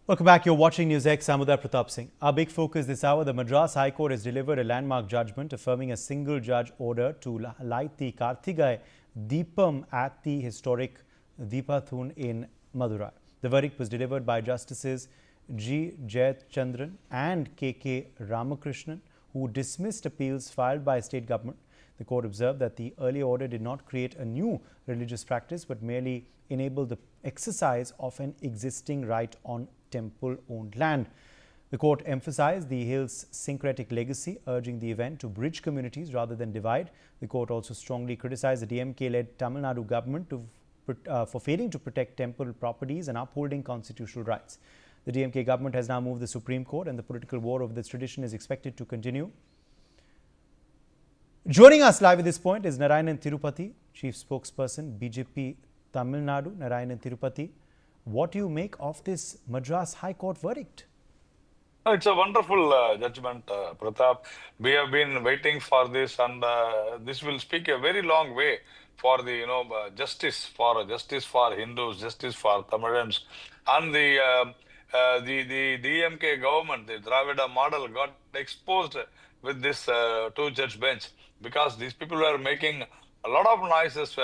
Welcome back. You're watching NewsX. I'm Pratap Singh. Our big focus this hour, the Madras High Court has delivered a landmark judgment affirming a single judge order to light the Karthigai Deepam at the historic Deepathun in Madurai. The verdict was delivered by Justices G. Jayachandran and K. Ramakrishnan, who dismissed appeals filed by state government. The court observed that the earlier order did not create a new religious practice but merely enabled the exercise of an existing right on temple-owned land. The court emphasized the hill's syncretic legacy, urging the event to bridge communities rather than divide. The court also strongly criticized the DMK-led Tamil Nadu government for failing to protect temple properties and upholding constitutional rights. The DMK government has now moved the Supreme Court, and the political war over this tradition is expected to continue. Joining us live at this point is Narayanan Tirupati, Chief Spokesperson, BJP Tamil Nadu. Narayanan Tirupati, what do you make of this Madras High Court verdict? It's a wonderful judgment, Pratap. We have been waiting for this, and this will speak a very long way for the justice for Hindus, justice for Tamilians, and the DMK government, the Dravida model, got exposed with this two-judge bench because these people were making a lot of noises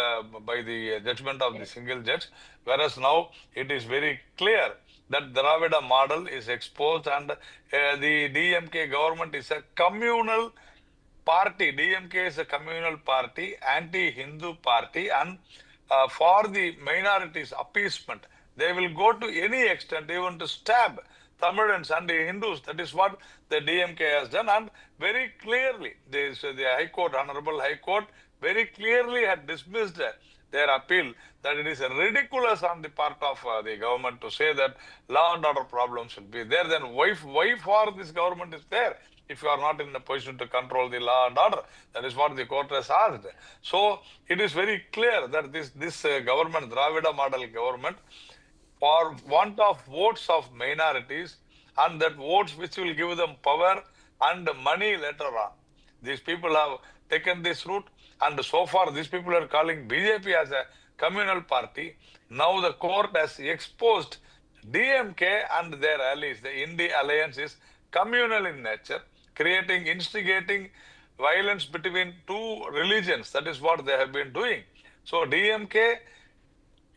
by the judgment of the single judge, whereas now it is very clear that Dravida model is exposed, and the DMK government is a communal party. DMK is a communal party, anti-Hindu party, and for the minorities appeasement, they will go to any extent, even to stab Tamilians and the Hindus. That is what the DMK has done, and very clearly, the High Court, Honorable High Court, very clearly had dismissed their appeal, that it is ridiculous on the part of the government to say that law and order problems will be there. Then why for this government is there if you are not in a position to control the law and order? That is what the court has asked. So it is very clear that this government, Dravida model government, for want of votes of minorities, and that votes which will give them power and money later on, these people have taken this route, and so far these people are calling BJP as a communal party. Now the court has exposed DMK and their allies. The Indi alliance is communal in nature, instigating violence between two religions. That is what they have been doing. So DMK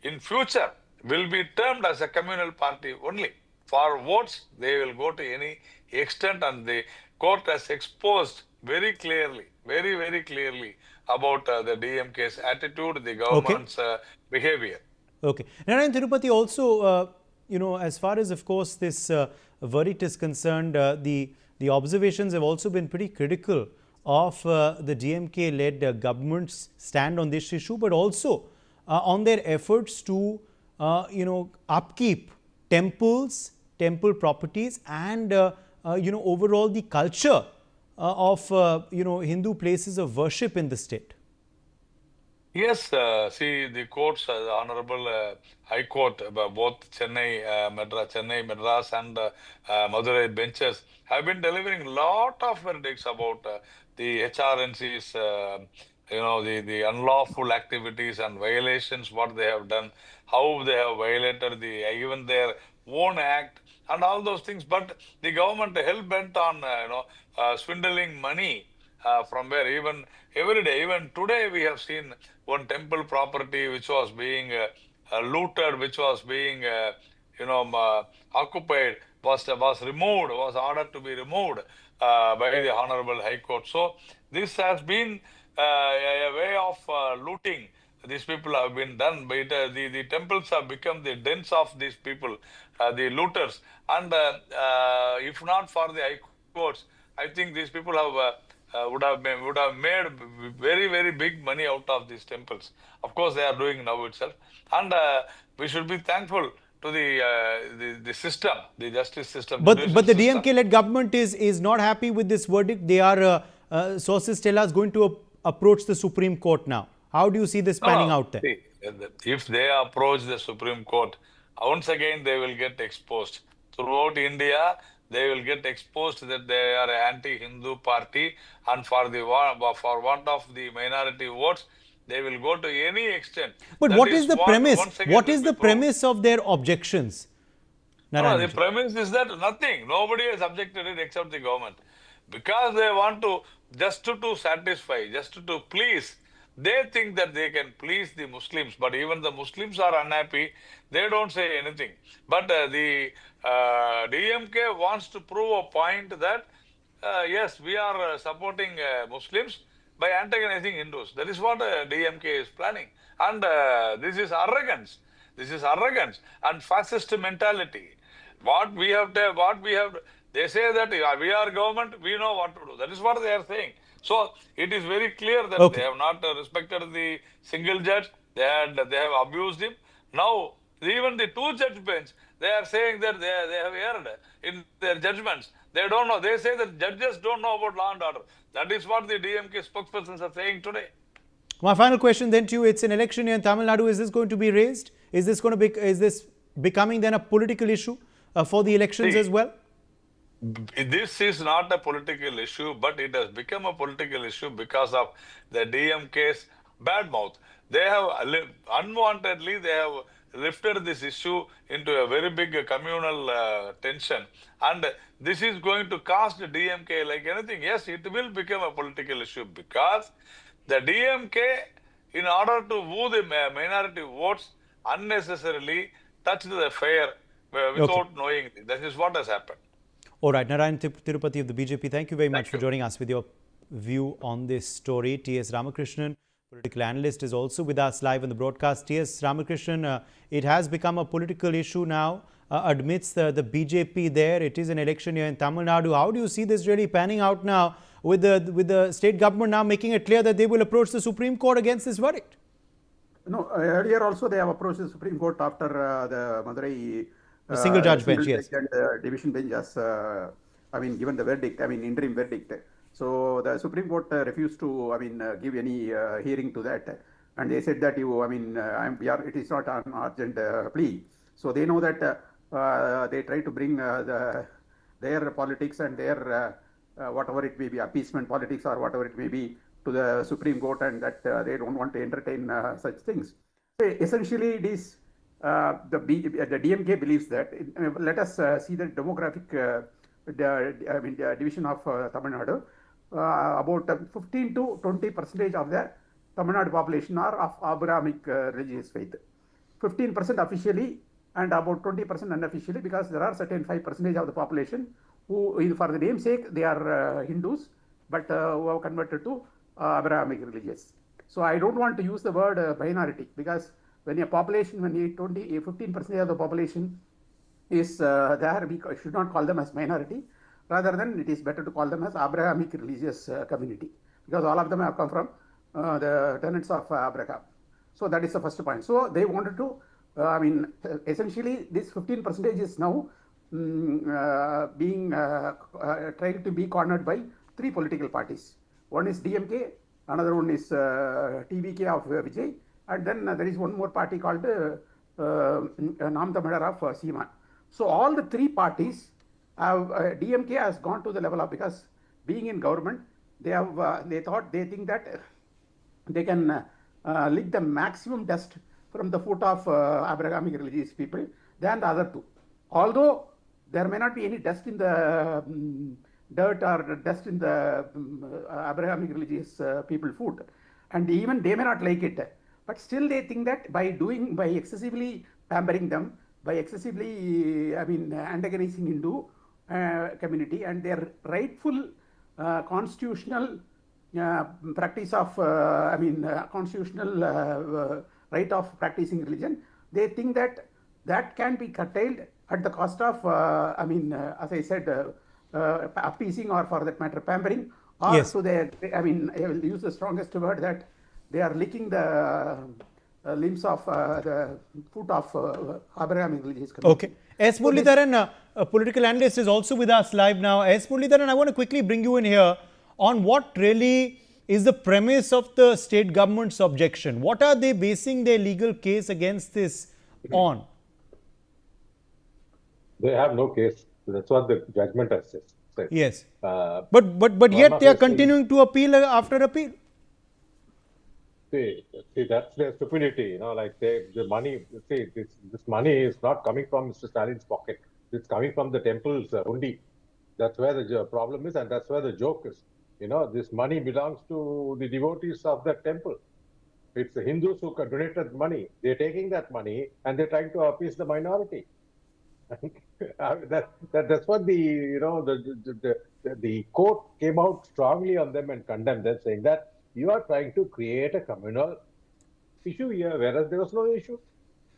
in future will be termed as a communal party only. For votes, they will go to any extent, and the court has exposed very clearly, very clearly about the DMK's attitude, the government's behavior. Okay. Narayan Tirupati, also, as far as, of course, this verdict is concerned, the observations have also been pretty critical of the DMK-led government's stand on this issue, but also on their efforts to, upkeep temples, temple properties, and, overall the culture of Hindu places of worship in the state. Yes, see, the courts, the Honorable High Court, both Chennai, Madras, and Madurai benches have been delivering lot of verdicts about the HRNC's, the unlawful activities and violations, what they have done, how they have violated even their own act, and all those things. But the government hell-bent on, swindling money from where even every day, even today, we have seen one temple property which was being looted, which was being, occupied, was ordered to be removed by the Honorable High Court. So this has been a way of looting. These people have been done, but the temples have become the dens of these people, the looters. And if not for the High Courts, I think these people would have made very big money out of these temples. Of course, they are doing now itself, and we should be thankful to the system, the justice system. But the DMK-led government is not happy with this verdict. They are, sources tell us, going to approach the Supreme Court now. How do you see this panning out there? See, if they approach the Supreme Court, once again they will get exposed. Throughout India, they will get exposed that they are an anti-Hindu party, and for want of the minority votes, they will go to any extent. But what is the premise? What is the premise of their objections? No, the Narayan. premise is that nothing, nobody has objected it except the government. Because they want to, to satisfy, to please, they think that they can please the Muslims, but even the Muslims are unhappy, they don't say anything. But the DMK wants to prove a point that, yes, we are supporting Muslims by antagonizing Hindus. That is what DMK is planning. And this is arrogance. This is arrogance and fascist mentality. They say that we are government, we know what to do. That is what they are saying. So it is very clear that they Okay. have not respected the single judge. They have abused him. Now, even the two-judge bench, they are saying that they have erred in their judgments. They don't know. They say that judges don't know about law and order. That is what the DMK spokespersons are saying today. My final question then to you, it's an election year in Tamil Nadu. Is this going to be raised? Is this becoming then a political issue for the elections See, as well? this is not a political issue, but it has become a political issue because of the DMK's bad mouth. They have unwantedly they have lifted this issue into a very big communal tension, and this is going to cost the DMK like anything. Yes, it will become a political issue because the DMK, in order to woo the minority votes, unnecessarily touched the fare Okay. without knowing. That is what has happened. All right, Narayan Tirupati of the BJP, thank you very much Thank for you. joining us with your view on this story. T.S. Ramakrishnan, political analyst, is also with us live on the broadcast. T.S. Ramakrishnan, it has become a political issue now amidst the BJP there. It is an election year in Tamil Nadu. How do you see this really panning out now with the state government now making it clear that they will approach the Supreme Court against this verdict? No, earlier also they have approached the Supreme Court after the Madurai The single judge bench, yes. and division bench has, given the verdict, interim verdict. So the Supreme Court refused to, give any hearing to that, and they said that it is not an urgent plea. So they know that they try to bring their politics and their whatever it may be, appeasement politics or whatever it may be, to the Supreme Court, and that they don't want to entertain such things. So essentially, it is the DMK believes that. Let us see the demographic division of Tamil Nadu. About 15 to 20% of the Tamil Nadu population are of Abrahamic religious faith. 15% officially and about 20% unofficially, because there are certain 5% of the population who, for the namesake, they are Hindus, but who have converted to Abrahamic religious. So I don't want to use the word minority, because when a population, when 15% of the population is there, we should not call them as minority. Rather than, it is better to call them as Abrahamic religious community, because all of them have come from the tenets of Abraham. So that is the first point. So they wanted to, essentially this 15% is now being trying to be cornered by three political parties. One is DMK, another one is TVK of Vijay, and then there is one more party called Nam Tamizhar of Seeman. So all the three parties have, DMK has gone to the level of, because being in government, they have, they think that they can lick the maximum dust from the foot of Abrahamic religious people than the other two. Although there may not be any dust in the dirt or dust in the Abrahamic religious people food, and even they may not like it, but still they think that by excessively pampering them, by excessively antagonizing Hindu community and their rightful constitutional practice of constitutional right of practicing religion, they think that that can be curtailed at the cost of as I said, appeasing, or for that matter pampering, or Yes. so they, I will use the strongest word, that they are licking the limbs of the foot of Abrahamic religious community. Okay. S. Muralidharan, a political analyst, is also with us live now. S. Muralidharan, I want to quickly bring you in here on what really is the premise of the state government's objection. What are they basing their legal case against this on? They have no case. That's what the judgment has said. Yes. But yet they are continuing to appeal after appeal. See, that's their stupidity. Like the money. See, this money is not coming from Mr. Stalin's pocket. It's coming from the temple's hundi. That's where the problem is, and that's where the joke is. You know, this money belongs to the devotees of that temple. It's the Hindus who donated money. They're taking that money and they're trying to appease the minority. That's what the court came out strongly on them and condemned them, saying that you are trying to create a communal issue here, whereas there was no issue,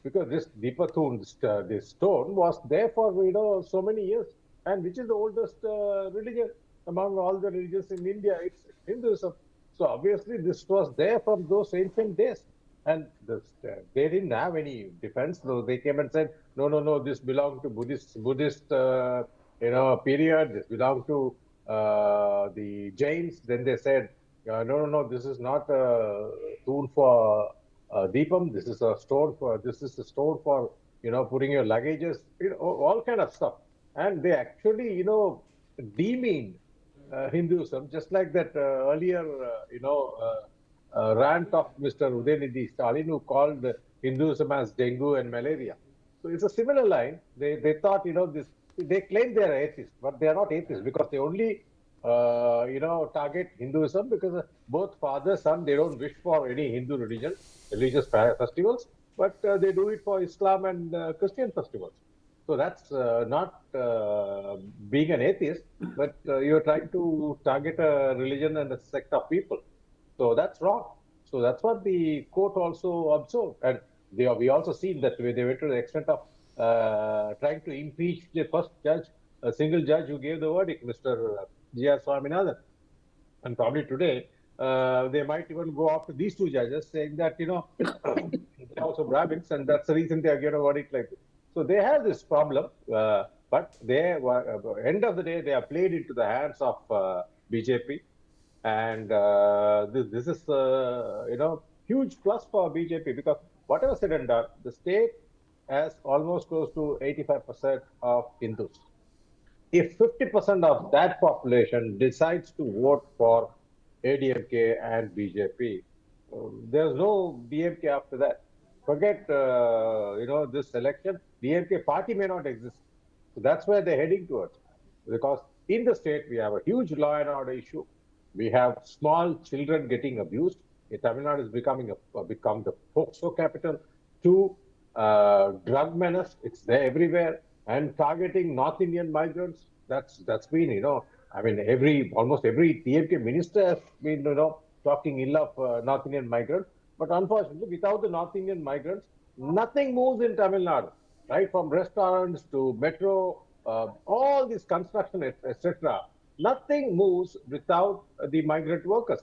because this Deepathun, this stone was there for so many years, and which is the oldest religion among all the religions in India. It's Hinduism. So obviously this was there from those ancient days, and they didn't have any defense. So they came and said, no, this belonged to Buddhist period. This belonged to the Jains. Then they said, no, this is not a tool for Deepam. This is a stone for putting your luggages, all kind of stuff. And they actually demeaned Hinduism, just like that earlier rant of Mr. Udayanidhi Stalin, who called Hinduism as dengue and malaria. So it's a similar line. They thought they claim they are atheists, but they are not atheists, because they only target Hinduism, because both father son, they don't wish for any Hindu religious festivals, but they do it for Islam and Christian festivals. So that's not being an atheist, but you're trying to target a religion and a sect of people. So that's wrong. So that's what the court also observed. And we also seen that they went to the extent of trying to impeach the first judge, a single judge who gave the verdict, Mr. G.R. Swaminathan. And probably today, they might even go after these two judges, saying that, they're also Brahmins, and that's the reason they are given a verdict like this. So they have this problem, but end of the day, they are played into the hands of BJP. And this is, huge plus for BJP, because whatever said and done, the state has almost close to 85% of Hindus. If 50% of that population decides to vote for ADMK and BJP, there's no DMK after that. Forget, this election, DMK party may not exist. So that's where they're heading towards. Because in the state, we have a huge law and order issue. We have small children getting abused. Tamil Nadu is become the POCSO capital. 2, drug menace, it's there everywhere. And targeting North Indian migrants, that's been, almost every DMK minister has been, talking ill of North Indian migrants. But unfortunately, without the North Indian migrants, nothing moves in Tamil Nadu, right? From restaurants to metro, all this construction, etc. Nothing moves without the migrant workers.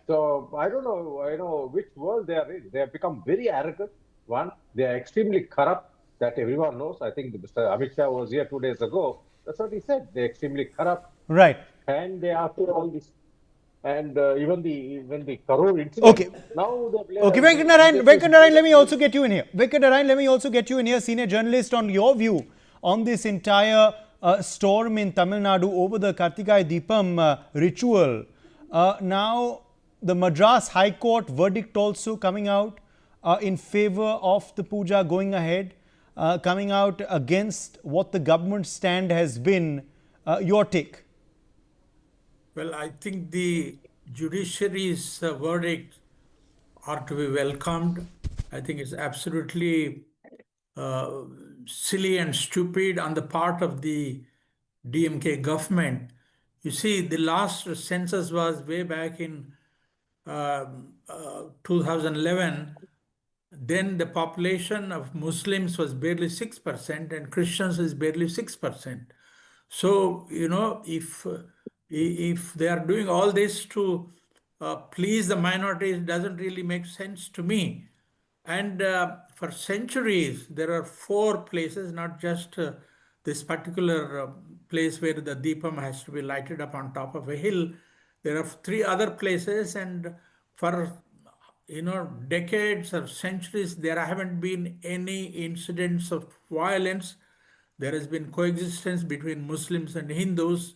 So I don't know, which world they are in. They have become very arrogant. One, they are extremely corrupt, that everyone knows. I think Mr. Amit Shah was here 2 days ago. That's what he said. They're extremely corrupt. Right. And they are after all this. And even the Karur incident. Okay. Now okay, Venkatnarayan, let me also get you in here. Venkatnarayan, let me also get you in here, senior journalist, on your view on this entire storm in Tamil Nadu over the Kartigai Deepam ritual. Now, the Madras High Court verdict also coming out in favor of the puja going ahead, coming out against what the government stand has been. Your take? Well, I think the judiciary's verdict are to be welcomed. I think it's absolutely silly and stupid on the part of the DMK government. You see, the last census was way back in 2011. Then the population of Muslims was barely 6% and Christians is barely 6%. So, if they are doing all this to please the minorities, it doesn't really make sense to me. And for centuries, there are 4 places, not just this particular place where the Deepam has to be lighted up on top of a hill. There are 3 other places, and for decades or centuries, there haven't been any incidents of violence. There has been coexistence between Muslims and Hindus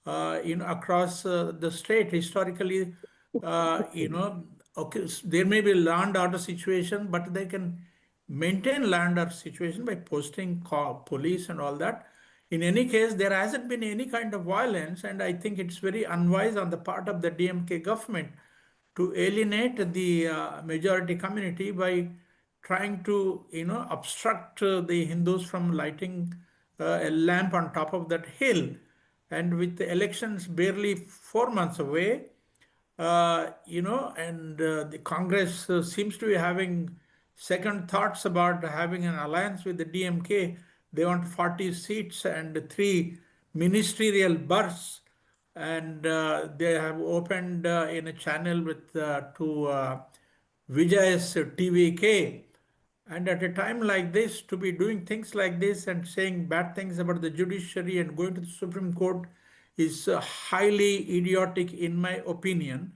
across the state. Historically, okay, there may be a land order situation, but they can maintain land or situation by posting police and all that. In any case, there hasn't been any kind of violence, and I think it's very unwise on the part of the DMK government to alienate the majority community by trying to, obstruct the Hindus from lighting a lamp on top of that hill. And with the elections barely 4 months away, the Congress seems to be having second thoughts about having an alliance with the DMK. They want 40 seats and 3 ministerial berths. And they have opened in a channel with to Vijay's TVK. And at a time like this, to be doing things like this and saying bad things about the judiciary and going to the Supreme Court is highly idiotic in my opinion.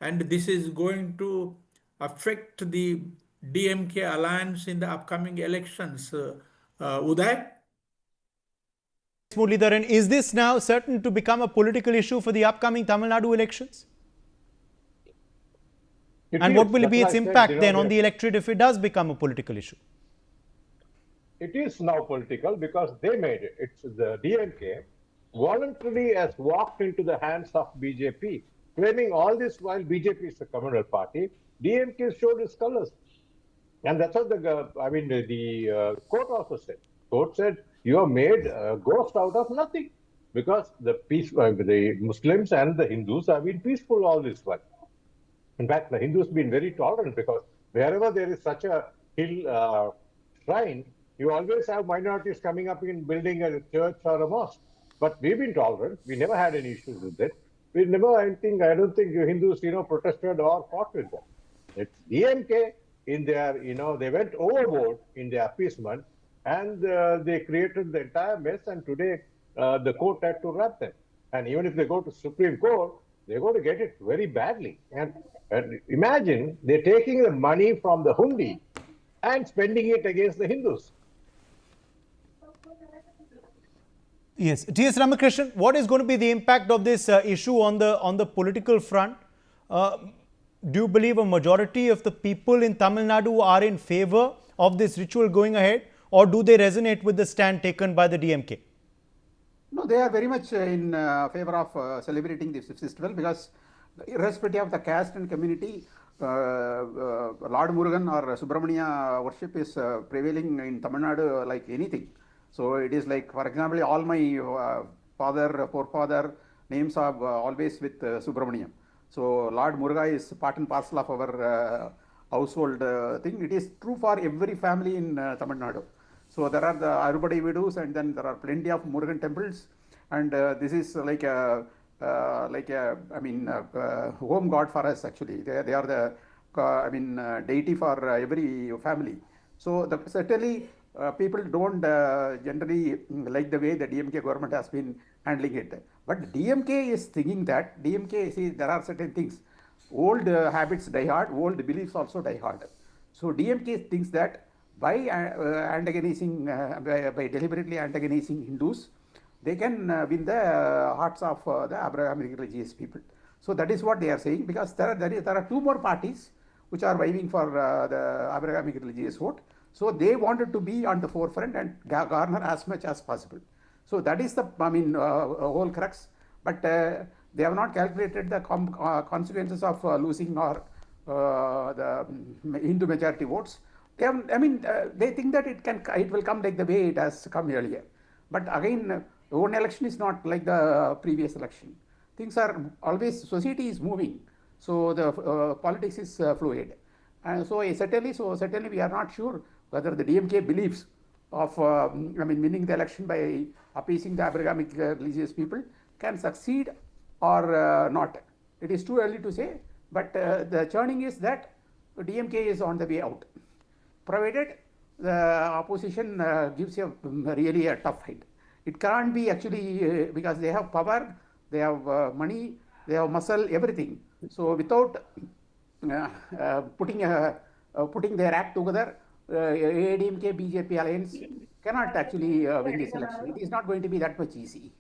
And this is going to affect the DMK alliance in the upcoming elections. Uday? Muralidharan, is this now certain to become a political issue for the upcoming Tamil Nadu elections? And what will be its impact then on the electorate if it does become a political issue? It is now political because they made it. It's the DMK voluntarily has walked into the hands of BJP, claiming all this while BJP is a communal party. DMK showed its colors. And that's what the court also said. Court said, you have made a ghost out of nothing because the Muslims and the Hindus have been peaceful all this while. In fact, the Hindus have been very tolerant because wherever there is such a hill shrine, you always have minorities coming up in building a church or a mosque. But we've been tolerant. We never had any issues with it. We never, I don't think Hindus, protested or fought with them. It's DMK in their, they went overboard in their appeasement and they created the entire mess. And today the court had to wrap them. And even if they go to Supreme Court, they're going to get it very badly. And imagine they're taking the money from the hundi and spending it against the Hindus. Yes, T.S. Ramakrishnan, what is going to be the impact of this issue on the political front? Do you believe a majority of the people in Tamil Nadu are in favor of this ritual going ahead, or do they resonate with the stand taken by the DMK? No, they are very much in favor of celebrating this festival because irrespective of the caste and community, Lord Murugan or Subramania worship is prevailing in Tamil Nadu like anything. So it is like, for example, all my forefather names are always with Subramaniam. So Lord Muruga is part and parcel of our household thing. It is true for every family in Tamil Nadu. So there are the Arubadi Vidus, and then there are plenty of Murugan temples, and this is like a home god for us actually. They are the deity for every family. So certainly people don't generally like the way the DMK government has been handling it. But DMK is thinking that there are certain things. Old habits die hard, old beliefs also die hard. So DMK thinks that by deliberately antagonizing Hindus, they can win the hearts of the Abrahamic religious people. So that is what they are saying, because there are 2 more parties which are vying for the Abrahamic religious vote. So they wanted to be on the forefront and garner as much as possible. So that is the whole crux. But they have not calculated the consequences of losing or the Hindu majority votes. They think that it will come like the way it has come earlier. But again, one election is not like the previous election. Things are always, society is moving. So the politics is fluid. And so certainly we are not sure whether the DMK believes of winning the election by appeasing the Abrahamic religious people can succeed or not. It is too early to say, but the churning is that DMK is on the way out, provided the opposition gives really a tough fight. It can't be actually because they have power, they have money, they have muscle, everything. So without putting their act together, ADMK BJP alliance cannot actually win this election. It is not going to be that much easy.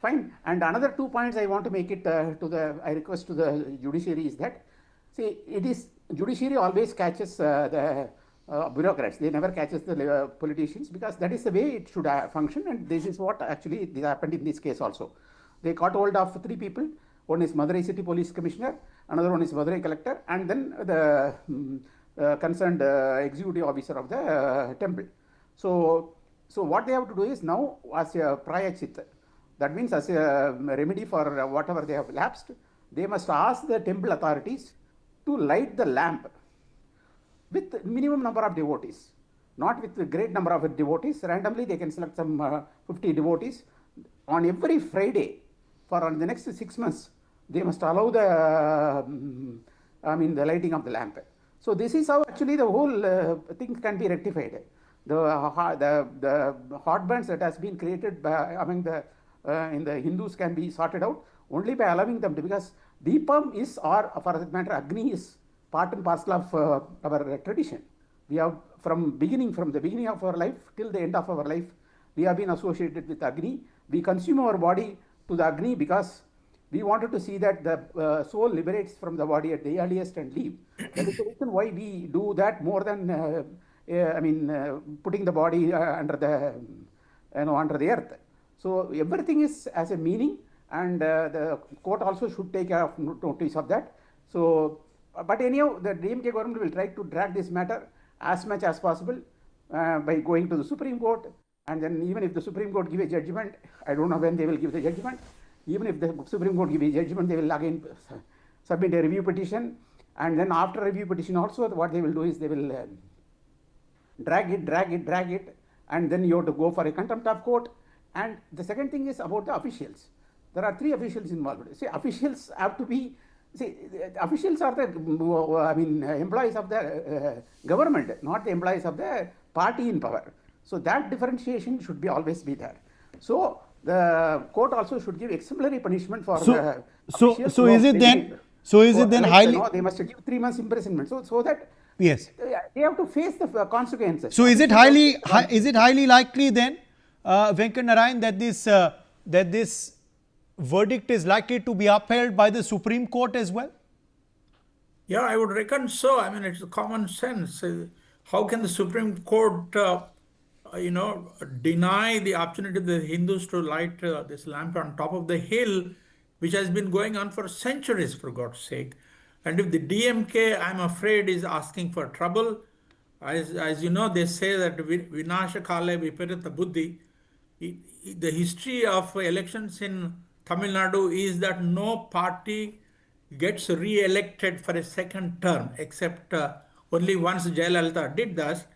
Fine. And another 2 points I want to make it I request to the judiciary is that, see, judiciary always catches the bureaucrats. They never catches the politicians, because that is the way it should function, and this is what actually this happened in this case also. They caught hold of 3 people. One is Madurai City Police Commissioner, another one is Madurai Collector, and then the concerned executive officer of the temple. So what they have to do is now, as a prayachit, that means as a remedy for whatever they have lapsed, they must ask the temple authorities to light the lamp with minimum number of devotees, not with a great number of devotees. Randomly they can select some 50 devotees. On every Friday for the next 6 months, they must allow the the lighting of the lamp. So this is how actually the whole thing can be rectified. The heartburns that has been created by among the in the Hindus can be sorted out only by allowing them to, because Deepam is, or for that matter Agni is, part and parcel of our tradition. We have from the beginning of our life till the end of our life, we have been associated with Agni. We consume our body to the Agni because we wanted to see that the soul liberates from the body at the earliest and leave. That is the reason why we do that more than putting the body under the earth. So everything is as a meaning, and the court also should take notice of that. So, but anyhow, the DMK government will try to drag this matter as much as possible by going to the Supreme Court, and then even if the Supreme Court give a judgment, I don't know when they will give the judgment. Even if the Supreme Court give a judgment, they will again submit a review petition, and then after review petition also, what they will do is they will drag it, and then you have to go for a contempt of court. And the second thing is about the officials. There are 3 officials involved. See, officials have to be, officials are the employees of the government, not the employees of the party in power. So that differentiation should be always be there. So the court also should give exemplary punishment for the officials. So is it then highly? They must give 3 months imprisonment. So that yes, they have to face the consequences. So is it highly likely then, Venkat Narayan, that this verdict is likely to be upheld by the Supreme Court as well? Yeah, I would reckon so. I mean, it's common sense. How can the Supreme Court, deny the opportunity of the Hindus to light this lamp on top of the hill, which has been going on for centuries, for God's sake? And if the DMK, I'm afraid, is asking for trouble, as you know, they say that Vinasha Kale Viparita Buddhi. The history of elections in Tamil Nadu is that no party gets re-elected for a second term, except only once Jayalalitha did that.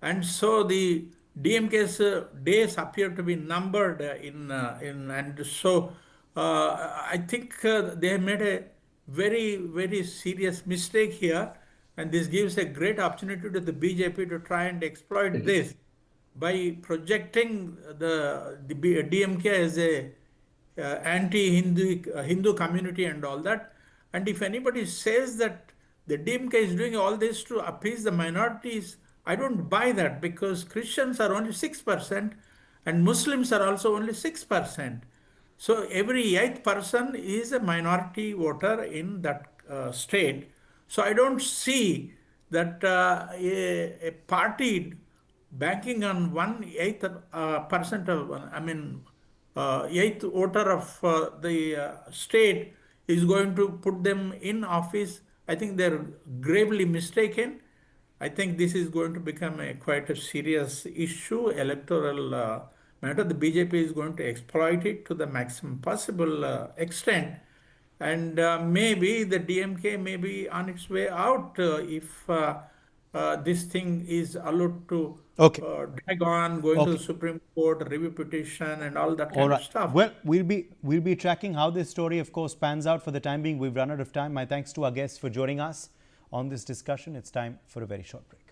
And so the DMK's days appear to be numbered and so I think they have made a very, very serious mistake here, and this gives a great opportunity to the BJP to try and exploit this by projecting the DMK as a anti-Hindu community and all that. And if anybody says that the DMK is doing all this to appease the minorities, I don't buy that, because Christians are only 6% and Muslims are also only 6%. So every 8th person is a minority voter in that state. So I don't see that a party banking on 1/8 percent of, 8th voter of the state is going to put them in office. I think they're gravely mistaken. I think this is going to become quite a serious issue, electoral matter. The BJP is going to exploit it to the maximum possible extent. And maybe the DMK may be on its way out if this thing is allowed to drag on, going to the Supreme Court, review petition and all that kind of stuff. Well, we'll be tracking how this story, of course, pans out. For the time being, we've run out of time. My thanks to our guests for joining us on this discussion. It's time for a very short break.